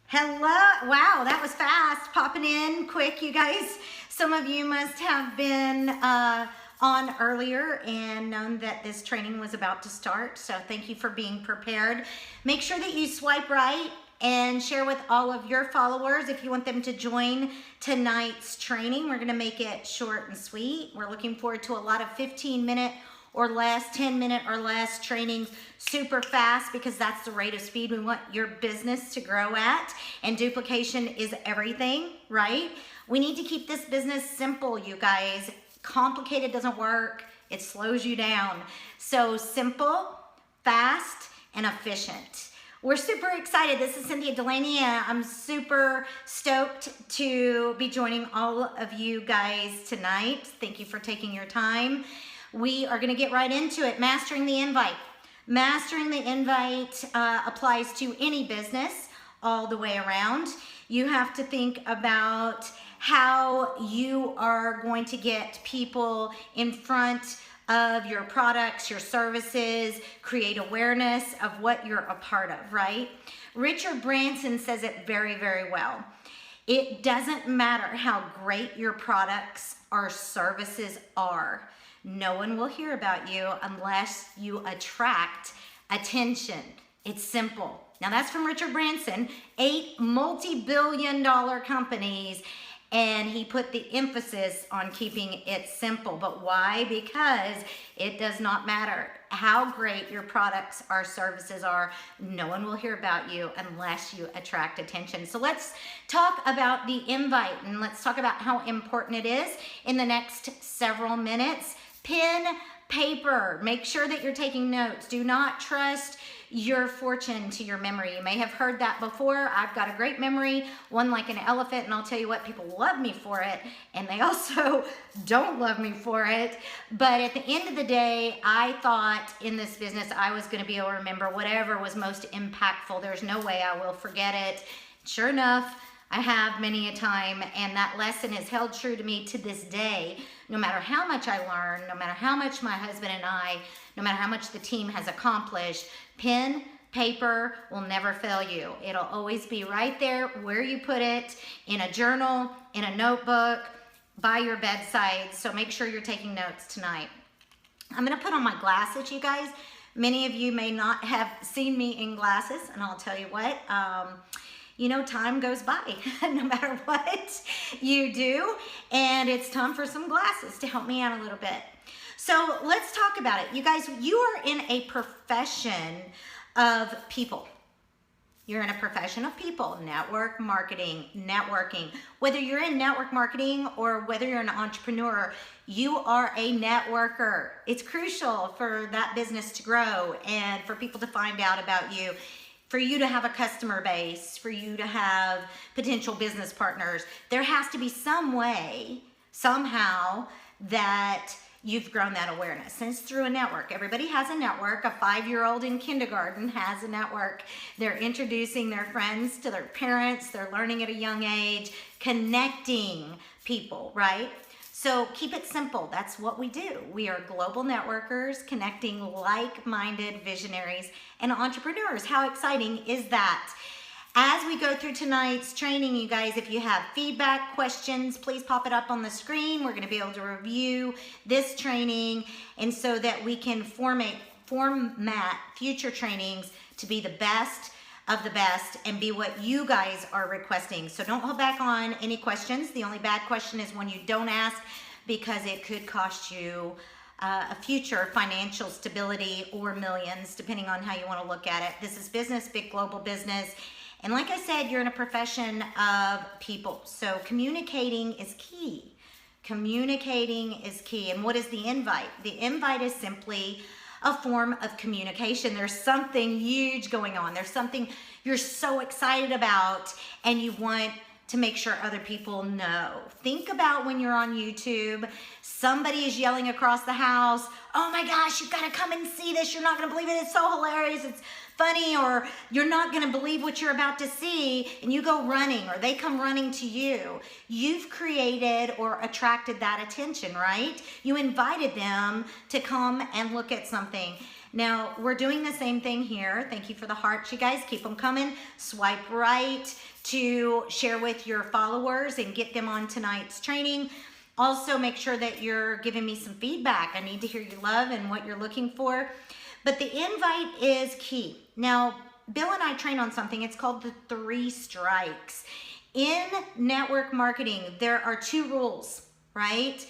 Hello. Wow, that was fast. Popping in quick, you guys. Some of you must have been on earlier and known that this training was about to start. So thank you for being prepared. Make sure that you swipe right and share with all of your followers if you want them to join tonight's training. We're going to make it short and sweet. We're looking forward to a lot of 15-minute or less, 10-minute or less trainings, super fast, because that's the rate of speed we want your business to grow at. And duplication is everything, right? We need to keep this business simple, you guys. Complicated doesn't work. It slows you down. So simple, fast, and efficient. We're super excited. This is Cynthia Delaney, and I'm super stoked to be joining all of you guys tonight. Thank you for taking your time. We are going to get right into it. Mastering the invite. Mastering the invite applies to any business all the way around. You have to think about how you are going to get people in front of your products, your services, create awareness of what you're a part of, right? Richard Branson says it very, very well. It doesn't matter how great your products or services are. No one will hear about you unless you attract attention. It's simple. Now that's from Richard Branson, 8 multi-billion-dollar companies, and he put the emphasis on keeping it simple. But why? Because it does not matter how great your products or services are. No one will hear about you unless you attract attention. So let's talk about the invite, and let's talk about how important it is in the next several minutes. Pen, paper, make sure that you're taking notes. Do not trust your fortune to your memory. You may have heard that before. I've got a great memory, one like an elephant, and I'll tell you what, people love me for it, and they also don't love me for it. But at the end of the day, I thought in this business I was going to be able to remember whatever was most impactful. There's no way I will forget it. Sure enough, I have many a time, and that lesson has held true to me to this day. No matter how much I learn, no matter how much my husband and I, no matter how much the team has accomplished, pen, paper will never fail you. It'll always be right there where you put it, in a journal, in a notebook, by your bedside. So make sure you're taking notes tonight. I'm gonna put on my glasses, you guys. Many of you may not have seen me in glasses, and I'll tell you what, you know, time goes by no matter what you do, and it's time for some glasses to help me out a little bit. So let's talk about it. You guys, you are in a profession of people. You're in a profession of people, network marketing, networking. Whether you're in network marketing or whether you're an entrepreneur, you are a networker. It's crucial for that business to grow and for people to find out about you, for you to have a customer base, for you to have potential business partners. There has to be some way, somehow, that you've grown that awareness. And it's through a network. Everybody has a network. A 5-year-old in kindergarten has a network. They're introducing their friends to their parents. They're learning at a young age, connecting people, right? So keep it simple. That's what we do. We are global networkers connecting like-minded visionaries and entrepreneurs. How exciting is that? As we go through tonight's training, you guys, if you have feedback, questions, please pop it up on the screen. We're going to be able to review this training, and so that we can format future trainings to be the best of the best and be what you guys are requesting. So don't hold back on any questions. The only bad question is when you don't ask, because it could cost you a future financial stability or millions, depending on how you want to look at it. This is business, big global business. And like I said, you're in a profession of people. So communicating is key. Communicating is key. And what is the invite? The invite is simply a form of communication. There's something huge going on. There's something you're so excited about and you want to make sure other people know. Think about when you're on YouTube, somebody is yelling across the house, "Oh my gosh, you've got to come and see this. You're not going to believe it. It's so hilarious. It's funny," or "You're not going to believe what you're about to see," and you go running, or they come running to you. You've created or attracted that attention, right? You invited them to come and look at something. Now, we're doing the same thing here. Thank you for the hearts, you guys. Keep them coming. Swipe right to share with your followers and get them on tonight's training. Also, make sure that you're giving me some feedback. I need to hear your love and what you're looking for. But the invite is key. Now, Bill and I train on something. It's called the 3 strikes. In network marketing, there are 2 rules, right?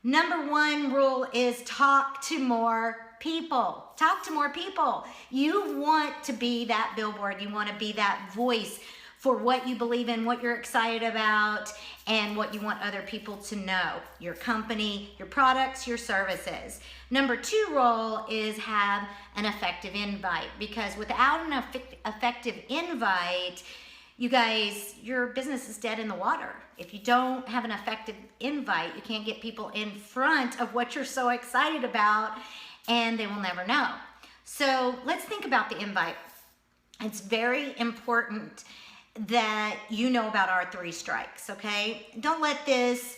Number 1 rule is talk to more people. Talk to more people. You want to be that billboard. You want to be that voice for what you believe in, what you're excited about, and what you want other people to know. Your company, your products, your services. Number 2 rule is have an effective invite, because without an effective invite, you guys, your business is dead in the water. If you don't have an effective invite, you can't get people in front of what you're so excited about, and they will never know. So let's think about the invite. It's very important that you know about our 3 strikes, okay? Don't let this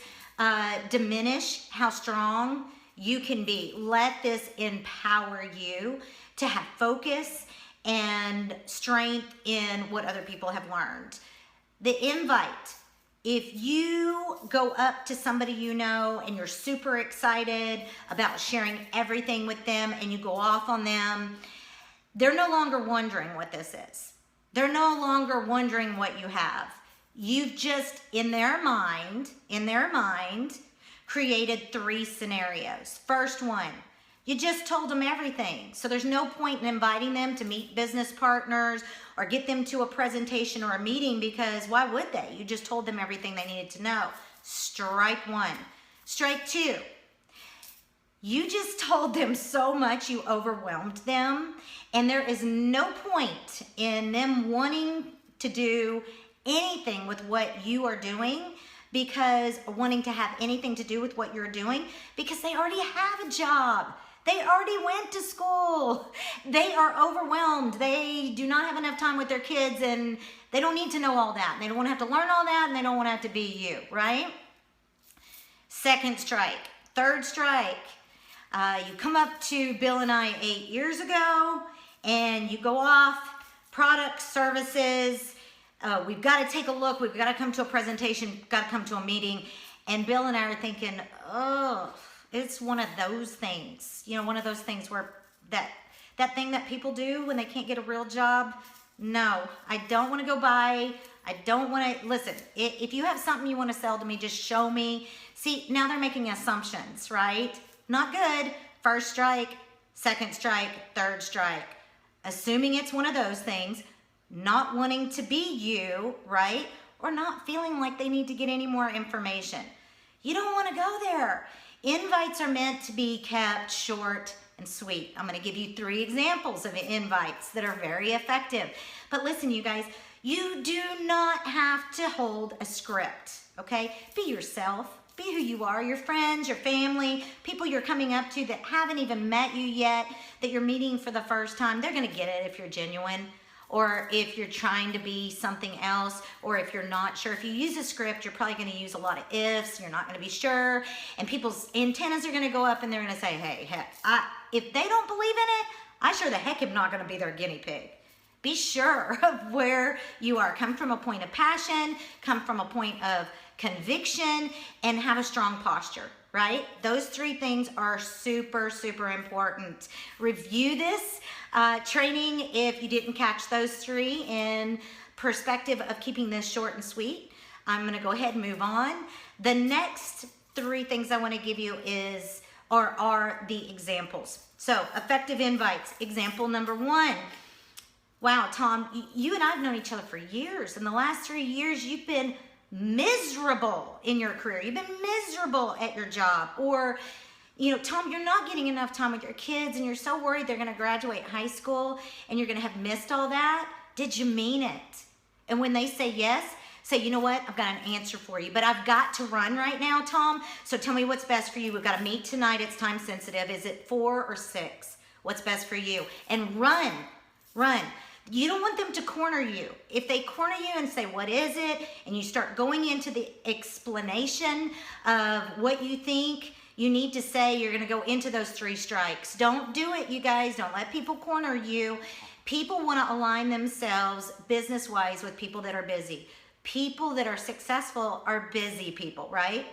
diminish how strong you can be. Let this empower you to have focus and strength in what other people have learned. The invite, if you go up to somebody you know and you're super excited about sharing everything with them and you go off on them, they're no longer wondering what this is. They're no longer wondering what you have. You've just, in their mind, created 3 scenarios. First one, you just told them everything. So there's no point in inviting them to meet business partners or get them to a presentation or a meeting, because why would they? You just told them everything they needed to know. Strike 1. Strike 2. You just told them so much you overwhelmed them, and there is no point in them wanting to do anything with what you are doing, because wanting to have anything to do with what you're doing, because they already have a job. They already went to school. They are overwhelmed. They do not have enough time with their kids, and they don't need to know all that. They don't want to have to learn all that, and they don't want to have to be you, right? Second strike. Third strike. You come up to Bill and I 8 years ago, and you go off, products, services. We've got to take a look. We've got to come to a presentation, got to come to a meeting. And Bill and I are thinking, oh, it's one of those things. You know, one of those things where that thing that people do when they can't get a real job. No, I don't want to go by. I don't want to, listen, if you have something you want to sell to me, just show me. See, now they're making assumptions, right? Not good. First strike, second strike, third strike. Assuming it's one of those things, not wanting to be you, right? Or not feeling like they need to get any more information. You don't want to go there. Invites are meant to be kept short and sweet. I'm going to give you 3 examples of invites that are very effective. But listen, you guys, you do not have to hold a script, okay? Be yourself. Be who you are. Your friends, your family, people you're coming up to that haven't even met you yet, that you're meeting for the first time, they're going to get it if you're genuine. Or if you're trying to be something else, or if you're not sure. If you use a script, you're probably going to use a lot of ifs. You're not going to be sure. And people's antennas are going to go up, and they're going to say, hey, heck, if they don't believe in it, I sure the heck am not going to be their guinea pig. Be sure of where you are. Come from a point of passion, come from a point of conviction, and have a strong posture, right? Those 3 things are super, super important. Review this training if you didn't catch those 3 in perspective of keeping this short and sweet. I'm going to go ahead and move on. The next 3 things I want to give you are the examples. So, effective invites. Example number 1. Wow, Tom, you and I have known each other for years. In the last 3 years, you've been miserable in your career. You've been miserable at your job. Or, you know, Tom, you're not getting enough time with your kids, and you're so worried they're going to graduate high school and you're going to have missed all that. Did you mean it? And when they say yes, say, you know what? I've got an answer for you, but I've got to run right now, Tom. So tell me what's best for you. We've got to meet tonight. It's time sensitive. Is it 4 or 6? What's best for you? And run. You don't want them to corner you. If they corner you and say, what is it? And you start going into the explanation of what you think, You need to say you're going to go into those 3 strikes. Don't do it, you guys. Don't let people corner you. People want to align themselves business-wise with people that are busy. People that are successful are busy people, right?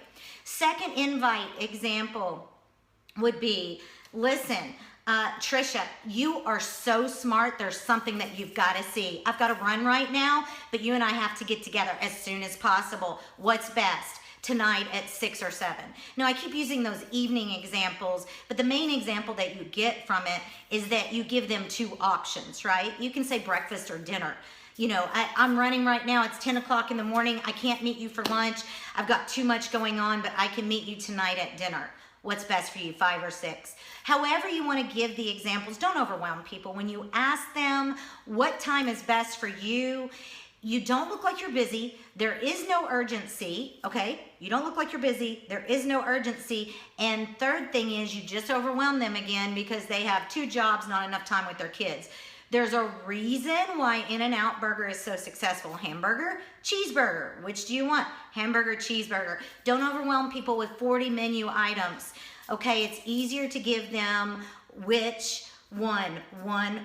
Second invite example would be, listen, Trisha, you are so smart. There's something that you've got to see. I've got to run right now, but you and I have to get together as soon as possible. What's best? Tonight at 6 or 7. Now, I keep using those evening examples, but the main example that you get from it is that you give them 2 options, right? You can say breakfast or dinner. You know, I'm running right now. It's 10 o'clock in the morning. I can't meet you for lunch. I've got too much going on, but I can meet you tonight at dinner. What's best for you, 5 or 6? However you want to give the examples, don't overwhelm people. When you ask them what time is best for you, you don't look like you're busy. There is no urgency, okay? You don't look like you're busy. There is no urgency. And third thing is you just overwhelm them again because they have 2 jobs, not enough time with their kids. There's a reason why In-N-Out Burger is so successful. Hamburger, cheeseburger. Which do you want? Hamburger, cheeseburger. Don't overwhelm people with 40 menu items. Okay, it's easier to give them which one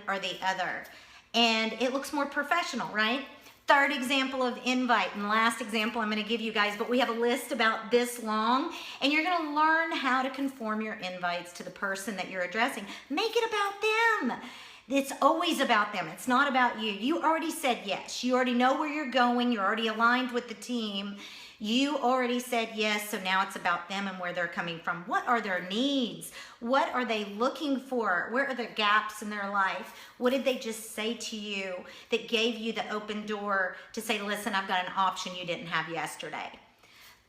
or the other. And it looks more professional, right? Third example of invite, and last example I'm going to give you guys, but we have a list about this long, and you're going to learn how to conform your invites to the person that you're addressing. Make it about them. It's always about them. It's not about you. You already said yes. You already know where you're going. You're already aligned with the team. You already said yes, so now it's about them and where they're coming from. What are their needs? What are they looking for? Where are the gaps in their life? What did they just say to you that gave you the open door to say, listen, I've got an option you didn't have yesterday?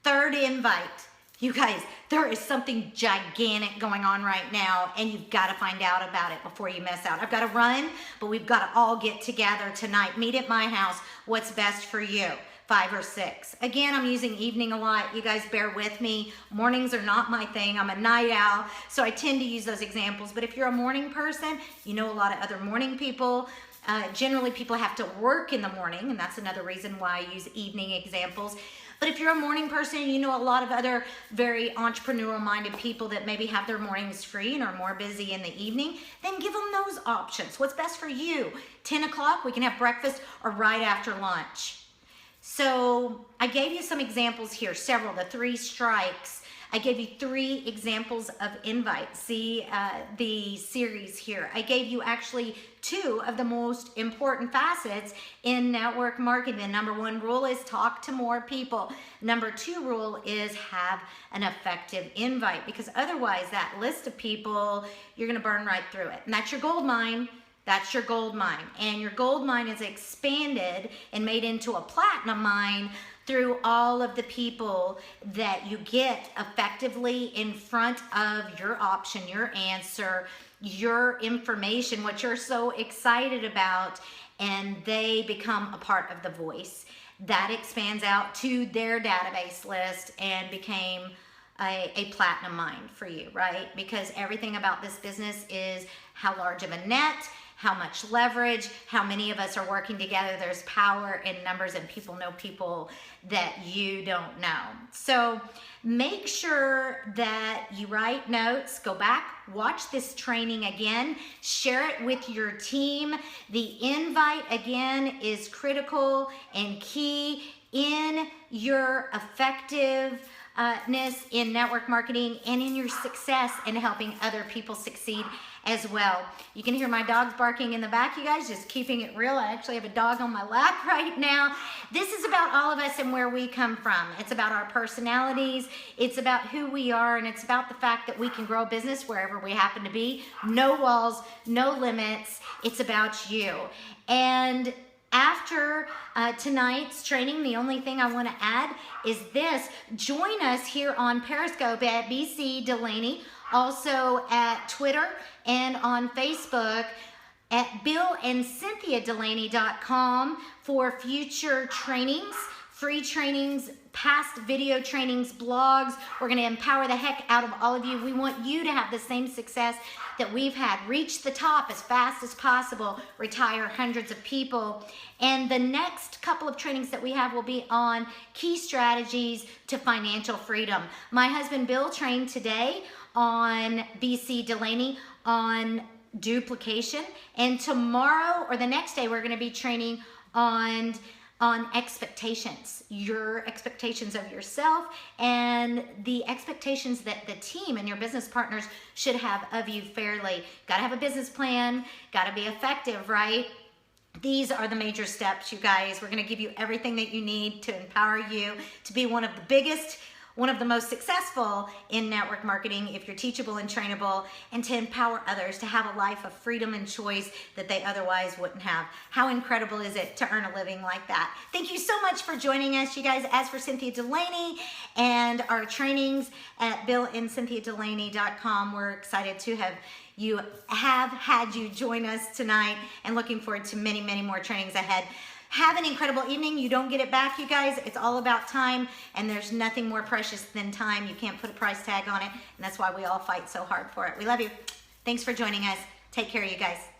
Third invite. You guys, there is something gigantic going on right now, and you've got to find out about it before you miss out. I've got to run, but we've got to all get together tonight. Meet at my house. What's best for you? 5 or 6. Again, I'm using evening a lot. You guys bear with me. Mornings are not my thing. I'm a night owl, so I tend to use those examples. But if you're a morning person, you know a lot of other morning people. Generally, people have to work in the morning, and that's another reason why I use evening examples. But if you're a morning person, you know a lot of other very entrepreneurial-minded people that maybe have their mornings free and are more busy in the evening, then give them those options. What's best for you? 10 o'clock, we can have breakfast, or right after lunch. So I gave you some examples here, several, the 3 strikes. I gave you 3 examples of invites. See the series here. I gave you actually 2 of the most important facets in network marketing. The number 1 rule is talk to more people. Number 2 rule is have an effective invite, because otherwise that list of people, you're gonna burn right through it. And that's your gold mine. That's your gold mine. And your gold mine is expanded and made into a platinum mine through all of the people that you get effectively in front of your option, your answer, your information, what you're so excited about, and they become a part of the voice. That expands out to their database list and became a platinum mine for you, right? Because everything about this business is how large of a net, how much leverage, how many of us are working together. There's power in numbers, and people know people that you don't know. So make sure that you write notes, go back, watch this training again, share it with your team. The invite, again, is critical and key in your effectiveness in network marketing and in your success in helping other people succeed as well. You can hear my dogs barking in the back, you guys, just keeping it real. I actually have a dog on my lap right now. This is about all of us and where we come from. It's about our personalities. It's about who we are, and it's about the fact that we can grow a business wherever we happen to be. No walls, no limits. It's about you. And after tonight's training, the only thing I want to add is this. Join us here on Periscope at BC Delaney, also at Twitter and on Facebook at BillandCynthiaDelaney.com for future trainings free trainings, past video trainings, blogs. We're going to empower the heck out of all of you. We want you to have the same success that we've had. Reach the top as fast as possible, retire hundreds of people. And the next couple of trainings that we have will be on key strategies to financial freedom. My husband Bill trained today on BC Delaney on duplication, and tomorrow or the next day we're going to be training on expectations, your expectations of yourself and the expectations that the team and your business partners should have of you fairly. Got to have a business plan, got to be effective, right? These are the major steps, you guys. We're going to give you everything that you need to empower you to be one of the biggest, one of the most successful in network marketing if you're teachable and trainable, and to empower others to have a life of freedom and choice that they otherwise wouldn't have. How incredible is it to earn a living like that? Thank you so much for joining us, you guys. As for Cynthia Delaney and our trainings at BillandCynthiaDelaney.com, we're excited to have had you join us tonight and looking forward to many, many more trainings ahead. Have an incredible evening. You don't get it back, you guys. It's all about time, and there's nothing more precious than time. You can't put a price tag on it, and that's why we all fight so hard for it. We love you. Thanks for joining us. Take care, you guys.